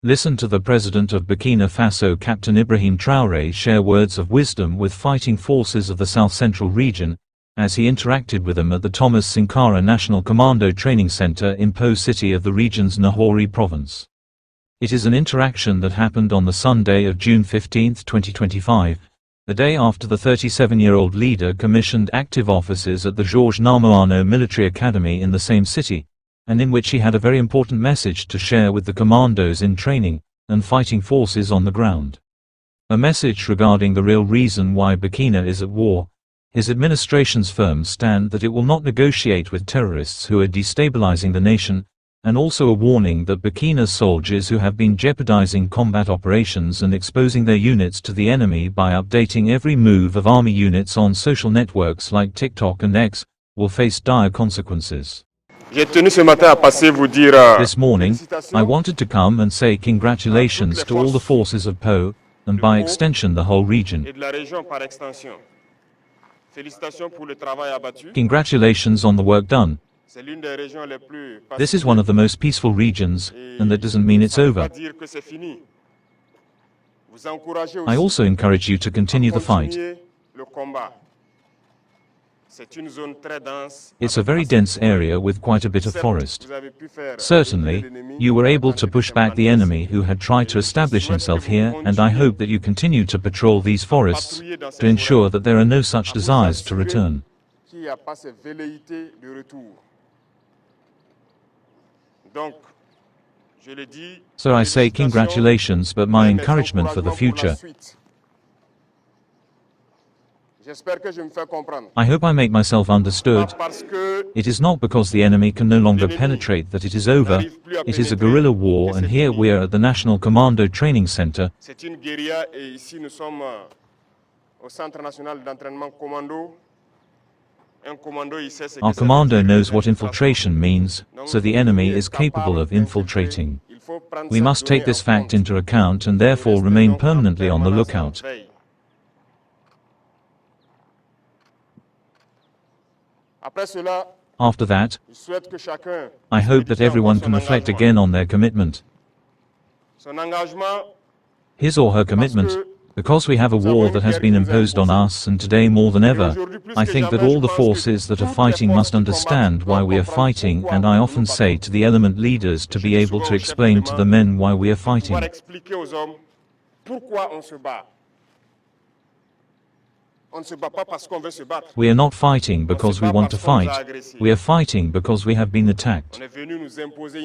Listen to the president of Burkina Faso, Captain Ibrahim Traore, share words of wisdom with fighting forces of the south-central region, as he interacted with them at the Thomas Sankara National Commando Training Center in Po City of the region's Nahouri province. It is an interaction that happened on the Sunday of June 15, 2025, the day after the 37-year-old leader commissioned active officers at the Georges Namoano Military Academy in the same city, and in which he had a very important message to share with the commandos in training and fighting forces on the ground. A message regarding the real reason why Burkina is at war, his administration's firm stand that it will not negotiate with terrorists who are destabilizing the nation, and also a warning that Burkina's soldiers who have been jeopardizing combat operations and exposing their units to the enemy by updating every move of army units on social networks like TikTok and X, will face dire consequences. This morning, I wanted to come and say congratulations to all the forces of Po, and by extension the whole region. Congratulations on the work done. This is one of the most peaceful regions, and that doesn't mean it's over. I also encourage you to continue the fight. It's a very dense area with quite a bit of forest. Certainly, you were able to push back the enemy who had tried to establish himself here, and I hope that you continue to patrol these forests to ensure that there are no such desires to return. So I say congratulations, but my encouragement for the future. I hope I make myself understood. It is not because the enemy can no longer penetrate that it is over. It is a guerrilla war, and here we are at the National Commando Training Center. Our commando knows what infiltration means, so the enemy is capable of infiltrating. We must take this fact into account and therefore remain permanently on the lookout. After that, I hope that everyone can reflect again on their commitment. His or her commitment, because we have a war that has been imposed on us, and today more than ever, I think that all the forces that are fighting must understand why we are fighting, and I often say to the element leaders to be able to explain to the men why we are fighting. We are not fighting because we want to fight. We are fighting because we have been attacked.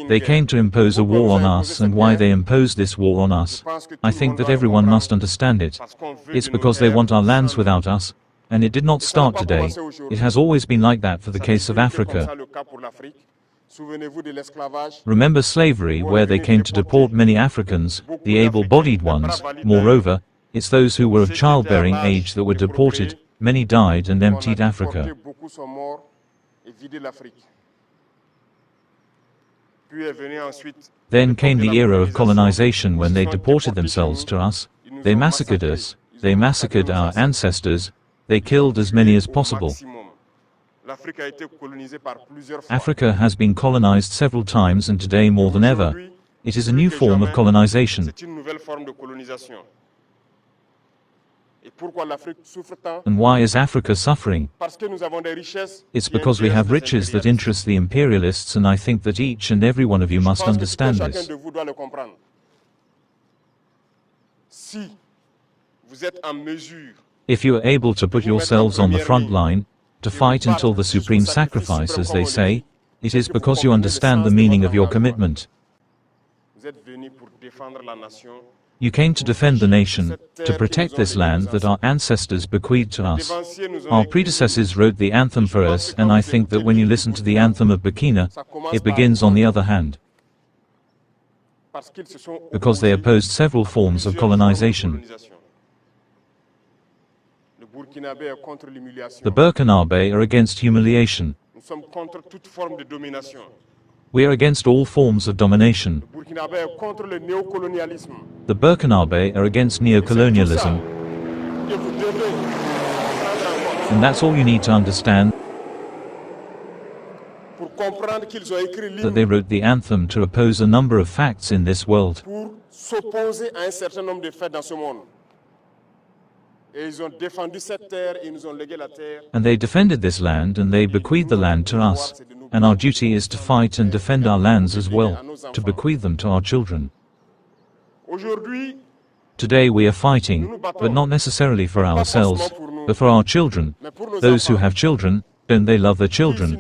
They came to impose a war on us, and why they imposed this war on us, I think that everyone must understand it. It's because they want our lands without us, and it did not start today. It has always been like that for the case of Africa. Remember slavery, where they came to deport many Africans, the able-bodied ones. Moreover, it's those who were of childbearing age that were deported. Many died and emptied Africa. Then came the era of colonization, when they deported themselves to us. They massacred us. They massacred our ancestors. They killed as many as possible. Africa has been colonized several times, and today more than ever, it is a new form of colonization. And why is Africa suffering? It's because we have riches that interest the imperialists, and I think that each and every one of you must understand this. If you are able to put yourselves on the front line, to fight until the supreme sacrifice, as they say, it is because you understand the meaning of your commitment. You came to defend the nation, to protect this land that our ancestors bequeathed to us. Our predecessors wrote the anthem for us, and I think that when you listen to the anthem of Burkina, it begins on the other hand. Because they opposed several forms of colonization. The Burkinabe are against humiliation. We are against all forms of domination. The Burkinabe are against neocolonialism. And that's all you need to understand. That they wrote the anthem to oppose a number of facts in this world. s'opposer à un certain nombre de faits dans ce monde. Et ils ont défendu cette terre et ils nous ont légué la terre. And they defended this land and they bequeathed the land to us. And our duty is to fight and defend our lands as well, to bequeath them to our children. Aujourd'hui, today we are fighting, but not necessarily for ourselves, but for our children. Those who have children, don't they love their children?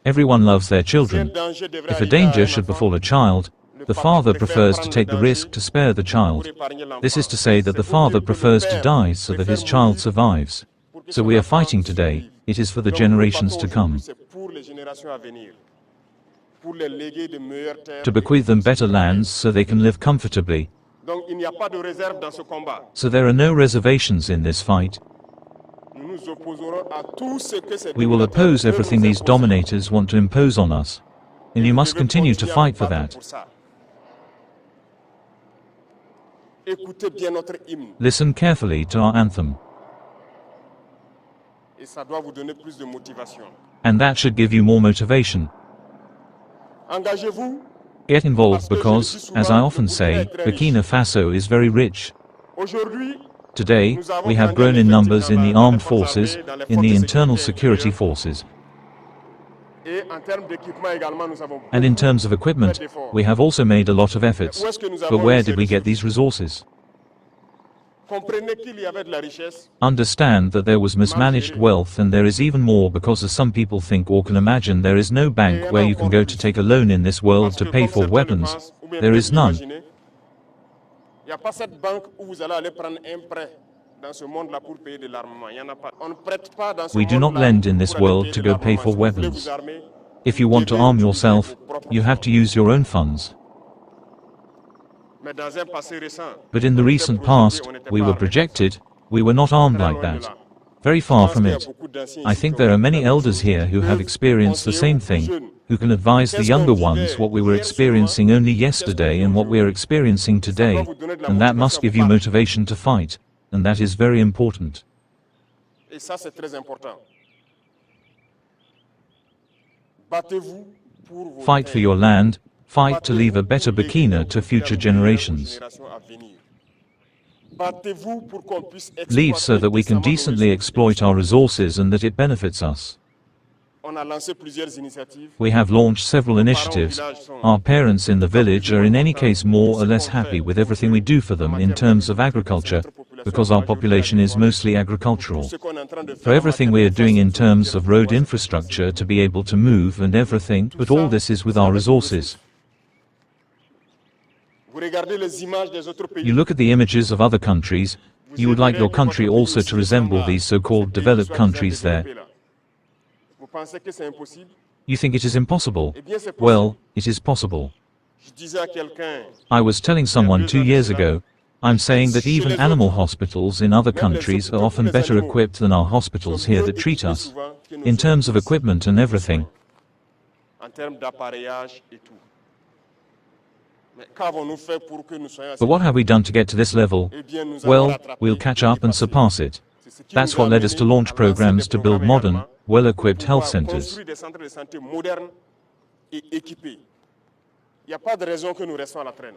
Everyone loves their children. If a danger should befall a child, the father prefers to take the risk to spare the child. This is to say that the father prefers to die so that his child survives. So we are fighting today, it is for the generations to come. To bequeath them better lands so they can live comfortably. So there are no reservations in this fight. We will oppose everything these dominators want to impose on us. And you must continue to fight for that. Listen carefully to our anthem. And that should give you more motivation. Get involved because, as I often say, Burkina Faso is very rich. Today, we have grown in numbers in the armed forces, in the internal security forces. And in terms of equipment, we have also made a lot of efforts. But where did we get these resources? Understand that there was mismanaged wealth, and there is even more, because as some people think or can imagine, there is no bank where you can go to take a loan in this world to pay for weapons. There is none. We do not lend in this world to go pay for weapons. If you want to arm yourself, you have to use your own funds. But in the recent past, we were projected, we were not armed like that. Very far from it. I think there are many elders here who have experienced the same thing, who can advise the younger ones what we were experiencing only yesterday and what we are experiencing today, and that must give you motivation to fight, and that is very important. Fight for your land, fight to leave a better Burkina to future generations. Leave so that we can decently exploit our resources and that it benefits us. We have launched several initiatives. Our parents in the village are in any case more or less happy with everything we do for them in terms of agriculture, because our population is mostly agricultural. For everything we are doing in terms of road infrastructure to be able to move and everything, but all this is with our resources. You look at the images of other countries, you would like your country also to resemble these so-called developed countries there. You think it is impossible? Well, it is possible. I was telling someone 2 years ago, I'm saying that even animal hospitals in other countries are often better equipped than our hospitals here that treat us, in terms of equipment and everything. But what have we done to get to this level? Well, we'll catch up and surpass it. That's what led us to launch programs to build modern, well-equipped health centers.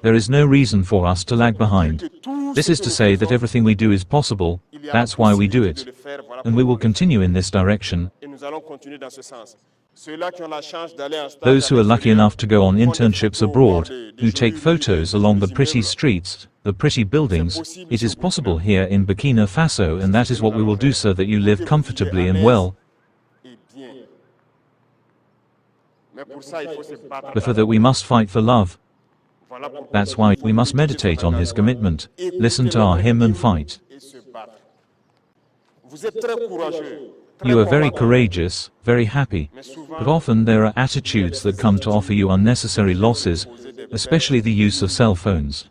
There is no reason for us to lag behind. This is to say that everything we do is possible, that's why we do it. And we will continue in this direction. Those who are lucky enough to go on internships abroad, who take photos along the pretty streets, the pretty buildings, it is possible here in Burkina Faso, and that is what we will do so that you live comfortably and well. But for that we must fight for love. That's why we must meditate on his commitment, listen to our hymn and fight. You are very courageous, very happy, but often there are attitudes that come to offer you unnecessary losses, especially the use of cell phones.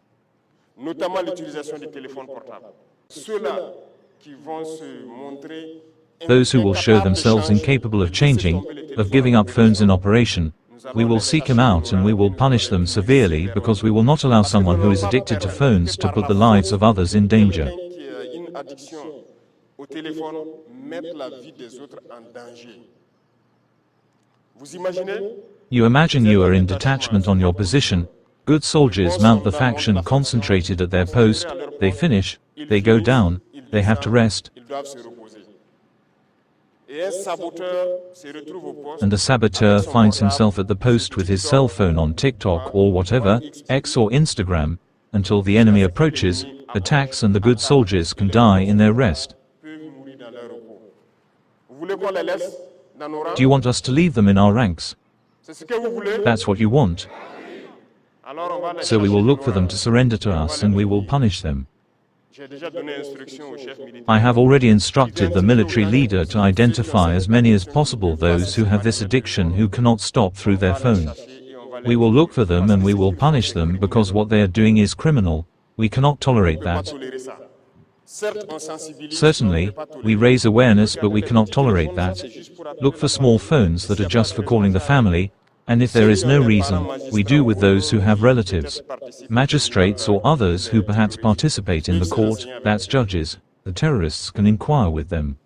Those who will show themselves incapable of changing, of giving up phones in operation, we will seek them out and we will punish them severely, because we will not allow someone who is addicted to phones to put the lives of others in danger. You imagine you are in detachment on your position. Good soldiers mount the faction concentrated at their post, they finish, they go down, they have to rest. And a saboteur finds himself at the post with his cell phone on TikTok or whatever, X or Instagram, until the enemy approaches, attacks, and the good soldiers can die in their rest. Do you want us to leave them in our ranks? That's what you want. So we will look for them to surrender to us and we will punish them. I have already instructed the military leader to identify as many as possible those who have this addiction who cannot stop through their phone. We will look for them and we will punish them because what they are doing is criminal. We cannot tolerate that. Certainly, we raise awareness, but we cannot tolerate that. Look for small phones that are just for calling the family, and if there is no reason, we do with those who have relatives, magistrates or others who perhaps participate in the court, that's judges. The terrorists can inquire with them.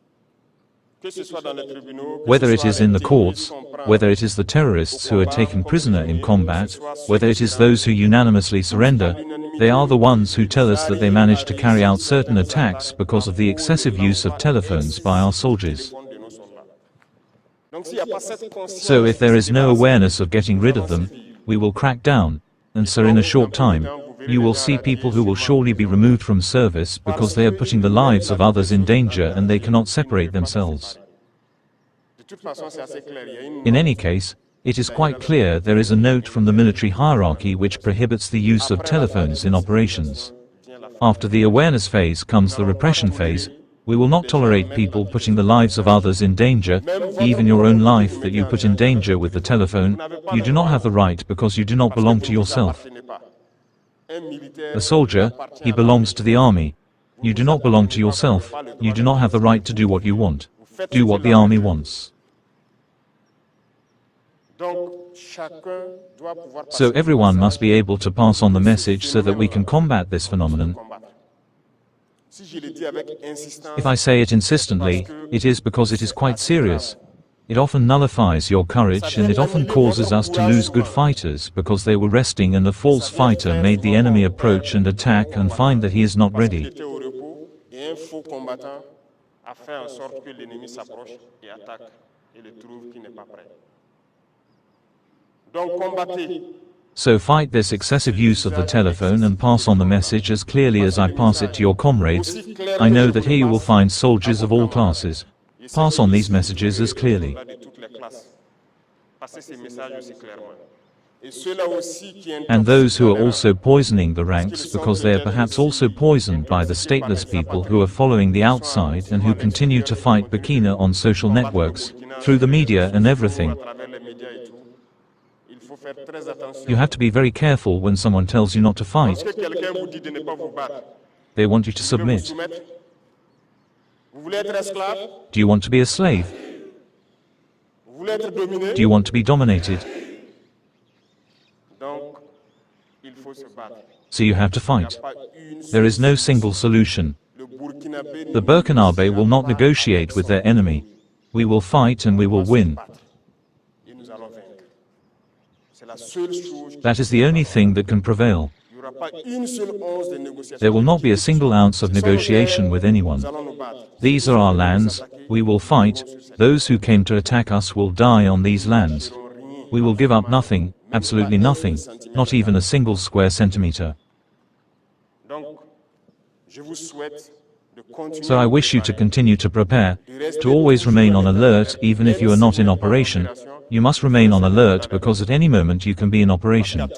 Whether it is in the courts, whether it is the terrorists who are taken prisoner in combat, whether it is those who unanimously surrender, they are the ones who tell us that they managed to carry out certain attacks because of the excessive use of telephones by our soldiers. So if there is no awareness of getting rid of them, we will crack down, and so in a short time, you will see people who will surely be removed from service because they are putting the lives of others in danger and they cannot separate themselves. In any case, it is quite clear there is a note from the military hierarchy which prohibits the use of telephones in operations. After the awareness phase comes the repression phase. We will not tolerate people putting the lives of others in danger, even your own life that you put in danger with the telephone. You do not have the right because you do not belong to yourself. A soldier, he belongs to the army. You do not belong to yourself, you do not have the right to do what you want. Do what the army wants. So everyone must be able to pass on the message so that we can combat this phenomenon. If I say it insistently, it is because it is quite serious. It often nullifies your courage and it often causes us to lose good fighters because they were resting and a false fighter made the enemy approach and attack and find that he is not ready. So fight this excessive use of the telephone and pass on the message as clearly as I pass it to your comrades. I know that here you will find soldiers of all classes. Pass on these messages as clearly. And those who are also poisoning the ranks because they are perhaps also poisoned by the stateless people who are following the outside and who continue to fight Burkina on social networks, through the media and everything. You have to be very careful when someone tells you not to fight. They want you to submit. Do you want to be a slave? Do you want to be dominated? So you have to fight. There is no single solution. The Burkinabe will not negotiate with their enemy. We will fight and we will win. That is the only thing that can prevail. There will not be a single ounce of negotiation with anyone. These are our lands, we will fight, those who came to attack us will die on these lands. We will give up nothing, absolutely nothing, not even a single square centimeter. So I wish you to continue to prepare, to always remain on alert even if you are not in operation. You must remain on alert because at any moment you can be in operation.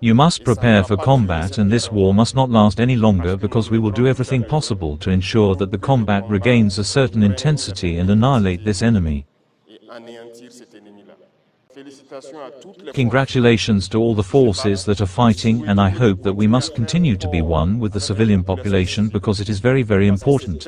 You must prepare for combat and this war must not last any longer because we will do everything possible to ensure that the combat regains a certain intensity and annihilate this enemy. Congratulations to all the forces that are fighting, and I hope that we must continue to be one with the civilian population because it is very, very important.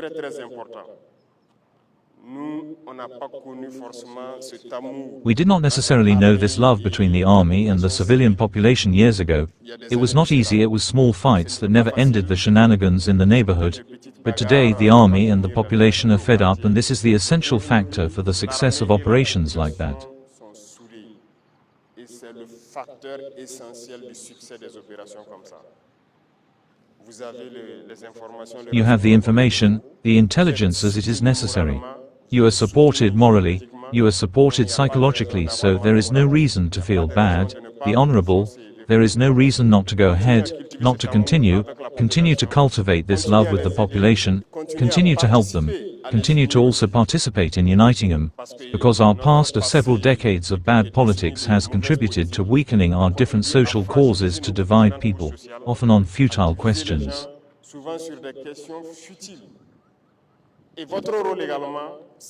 We did not necessarily know this love between the army and the civilian population years ago. It was not easy, it was small fights that never ended the shenanigans in the neighborhood. But today the army and the population are fed up, and this is the essential factor for the success of operations like that. You have the information, the intelligence as it is necessary. You are supported morally, you are supported psychologically, so there is no reason to feel bad, be honorable, there is no reason not to go ahead, not to continue to cultivate this love with the population, continue to help them, continue to also participate in uniting them, because our past of several decades of bad politics has contributed to weakening our different social causes to divide people, often on futile questions.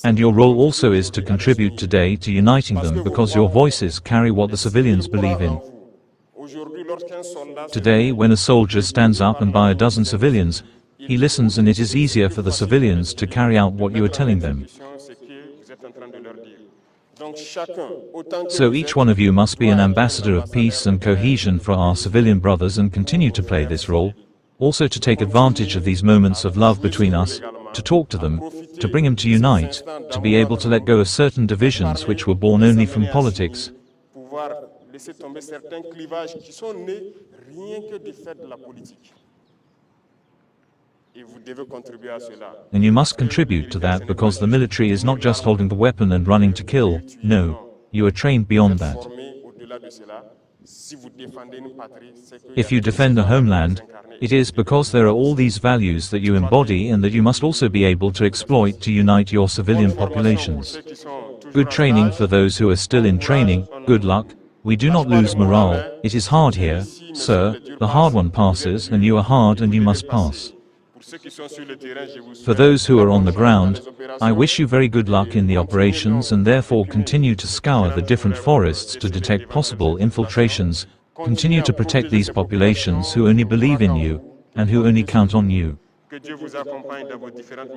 And your role also is to contribute today to uniting them, because your voices carry what the civilians believe in. Today, when a soldier stands up and by a dozen civilians, he listens, and it is easier for the civilians to carry out what you are telling them. So each one of you must be an ambassador of peace and cohesion for our civilian brothers and continue to play this role, also to take advantage of these moments of love between us, to talk to them, to bring them to unite, to be able to let go of certain divisions which were born only from politics. And you must contribute to that, because the military is not just holding the weapon and running to kill. No, you are trained beyond that. If you defend the homeland, it is because there are all these values that you embody and that you must also be able to exploit to unite your civilian populations. Good training for those who are still in training, good luck. We do not lose morale. It is hard here, sir, the hard one passes, and you are hard and you must pass. For those who are on the ground, I wish you very good luck in the operations, and therefore continue to scour the different forests to detect possible infiltrations, continue to protect these populations who only believe in you, and who only count on you.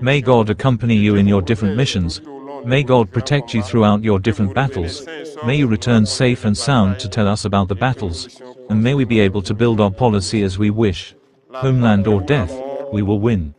May God accompany you in your different missions. May God protect you throughout your different battles. May you return safe and sound to tell us about the battles, and may we be able to build our policy as we wish. Homeland or death, we will win.